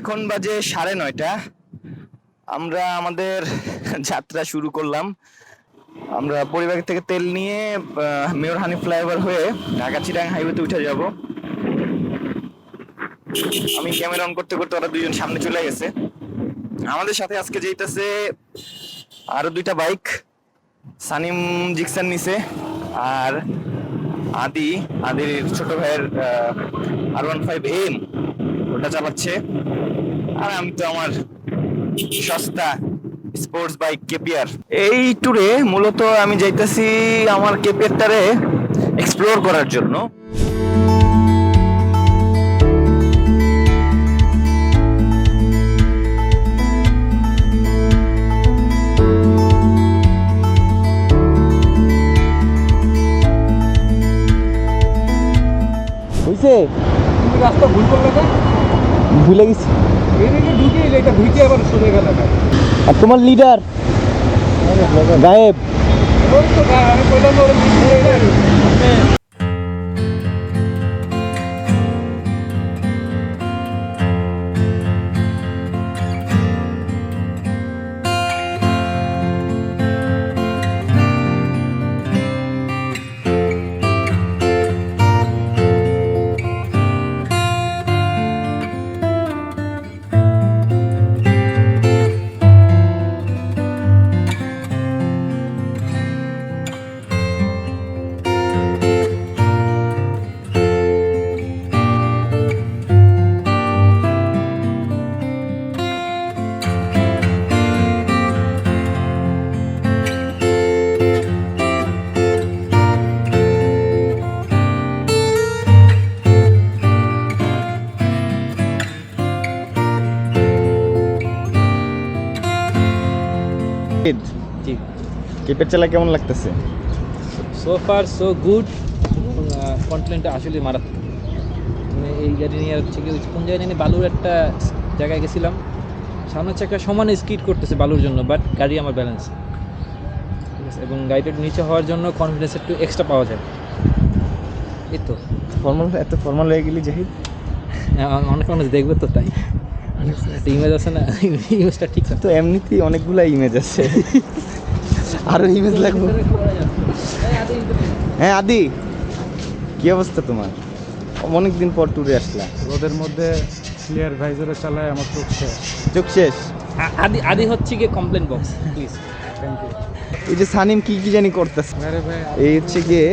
এখন বাজে 9:30। আমরা আমাদের যাত্রা শুরু করলাম। আমরা পরিবার থেকে তেল নিয়ে মেয়র হানিফ ফ্লাইওভার হয়ে ঢাকা চিটাগাং হাইওয়েতে উঠে যাব। আমি ক্যামেরা অন করতে করতে ওরা দুজন সামনে চলে গেছে। আমাদের সাথে আজকে যেতেছে আরো 2টা বাইক। সানিম জিক্সার নিছে আর আদির ছোট ভাইয়ের R15M ওটা চালাচ্ছে। আর আমি তো আমার সস্তা স্পোর্টস বাইক কেপিআর। এই ট্যুরে মূলত আমি যাইতেছি আমার কেপিআরটারে এক্সপ্লোর করার জন্য। হইছে তুমি রাস্তা ভুল করলে না? ভুলে গেছি। এইদিকে ঢুকে এটা ঢুকে আবার চলে গেল। আর তোমার লিডার গায়েব। ওই তো আমি কইলাম ওর ঘুরে গেল। জি, কেপের চালা কেমন লাগতেছে? So far so good. কন্টেন্টটা আসলে মারাত্মক। মানে এই গাড়ি নিয়ে হচ্ছে কি কোন জায়গায় জানি বালুর একটা জায়গায় গেছিলাম, সামনে হচ্ছে একটা সমানে স্কিড করতেছে বালুর জন্য, বাট গাড়ি আমার ব্যালেন্স ঠিক আছে, এবং গাড়িটা নিচে হওয়ার জন্য কনফিডেন্স একটু এক্সট্রা পাওয়া যায়। এই তো এত ফর্মাল হয়ে গেলি জাহিদ। অনেক মানুষ দেখবে তো, তাই একটা ইমেজ আছে না, ইমেজটা ঠিক আছে তো এমনিতেই অনেকগুলা ইমেজ আছে, আরো ইমেজ লাগবে। হ্যাঁ আদি, কি অবস্থা তোমার? অনেকদিন পর ট্যুরে আসলাম। রোদের মধ্যে ক্লিয়ার ভাইজারে চালায় আমার চোখ শেষ। আদি হচ্ছে গিয়ে complain box, please. Thank you. এই যে সানিম কি জানি করতেছে। আরে ভাই, এই হচ্ছে গিয়ে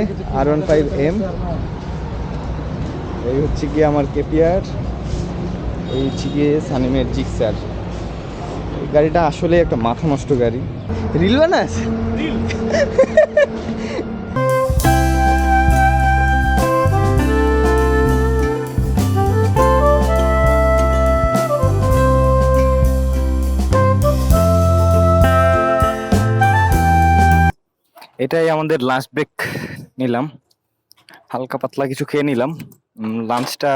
R15M, এই হচ্ছে গিয়ে আমার কেপিআর, এই হচ্ছে গিয়ে সানিমের জিক্সার। এই গাড়িটা আসলে একটা মাথা নষ্ট গাড়ি। রিল বানাস? এটাই আমাদের লাস্ট ব্রেক নিলাম, হালকা পাতলা কিছু খেয়ে নিলাম। লাঞ্চটা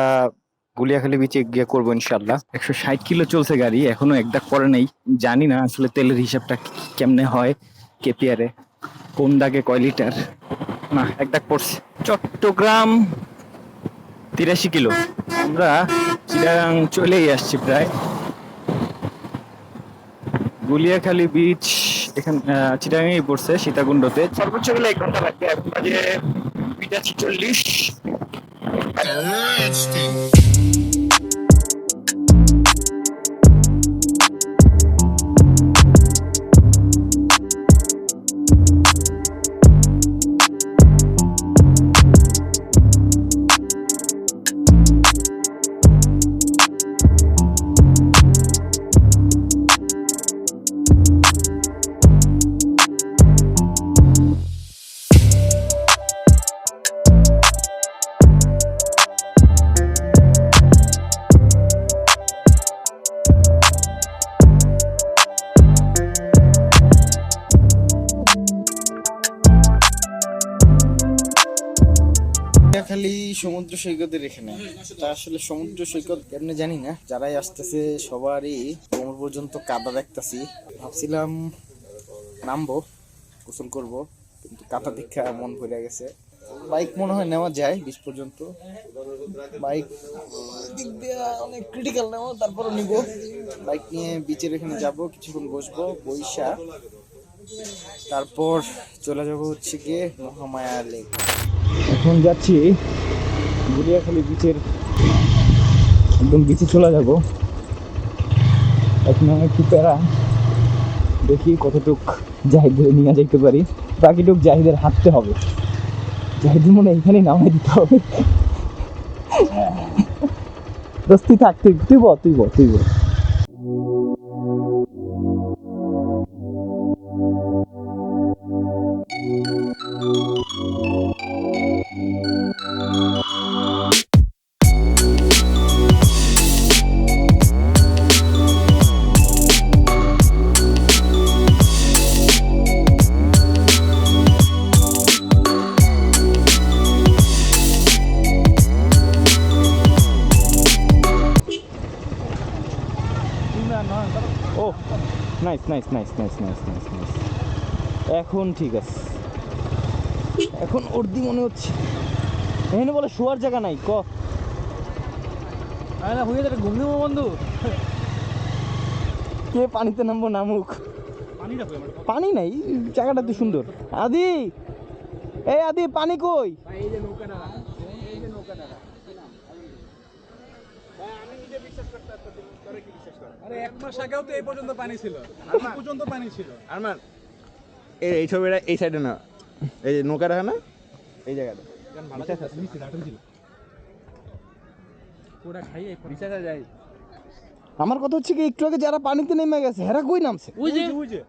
গুলিয়াখালী বিচে গিয়ে করবো ইনশাল্লাহ। 160 কিলো চলছে গাড়ি, এখনো এক দাগ পরে নেই। জানি না আসলে তেলের হিসাবটা কেমনে হয় কেপিআরে, কোন দাগে কয় লিটার। না, এক দাগ পড়ছে। চট্টগ্রাম 83 কিলো। আমরা চিটাগাং চলেই আসছি প্রায়। গুলিয়াখালী বিচ এখানে চিটাগাংয়েই পড়ছে, সীতাকুণ্ডতে। সর্বোচ্চ গেলে 1 ঘন্টা লাগবে। এখন বাজে 2:40। গুলিয়াখালী সমুদ্র সৈকতের এখানে। তা আসলে সমুদ্র সৈকত কেমনে জানি না, যারাই আসতেছে সবারই কোমর পর্যন্ত কাদা দেখতেছি। ভাবছিলাম নামবো, গোসল করব, কিন্তু কাদা দেখা মন ভরে গেছে। বাইক মনে হয় নেওয়া যায় 20 পর্যন্ত। বাইক দিক দিয়ে অনেক ক্রিটিক্যাল নেওয়া, তারপরও নিব। বাইক নিয়ে বিচের এখানে যাব, কিছুক্ষণ বসবো, বৈশা তারপর চলে যাব হচ্ছে গিয়ে মহামায়া লেক। এখন যাচ্ছি গুলিয়াখালী বিচের, একদম বিচে চলে যাব। এখন একটু প্যারা, দেখি কতটুক জাহিদের নিয়ে যাইতে পারি। বাকিটুক জাহিদের হাঁটতে হবে, জাহিদের মনে এইখানেই নামাই দিতে হবে। দোস্তি থাক, তুই বল। ও নাইস। এখন ঠিক আছে, এখন উর্দি মনে হচ্ছে। এখানে বলে শোয়ার জায়গা নাই ক। আরে না হয়ে যাবে, ঘুম নেবো বন্ধু। কে পানিতে নামবো, নামুক। পানি নাই, জায়গাটা তো সুন্দর। আদি, এই আদি, পানি কই? এই যে নৌকাটা, এই যে নৌকাটা। আরে 1 মাস আগেও তো এই পর্যন্ত পানি ছিল, এই পর্যন্ত পানি ছিল। আরমান, এই ছবিটা এই সাইডে না, এই যে নৌকাটা না, এই জায়গাটা পুরা খাইয়ে বিশ্বাস যায়। আমার কথা হচ্ছে কি, একটু আগে যারা পানিতে নেমে গেছে হেরা কই নামছে? ওই যে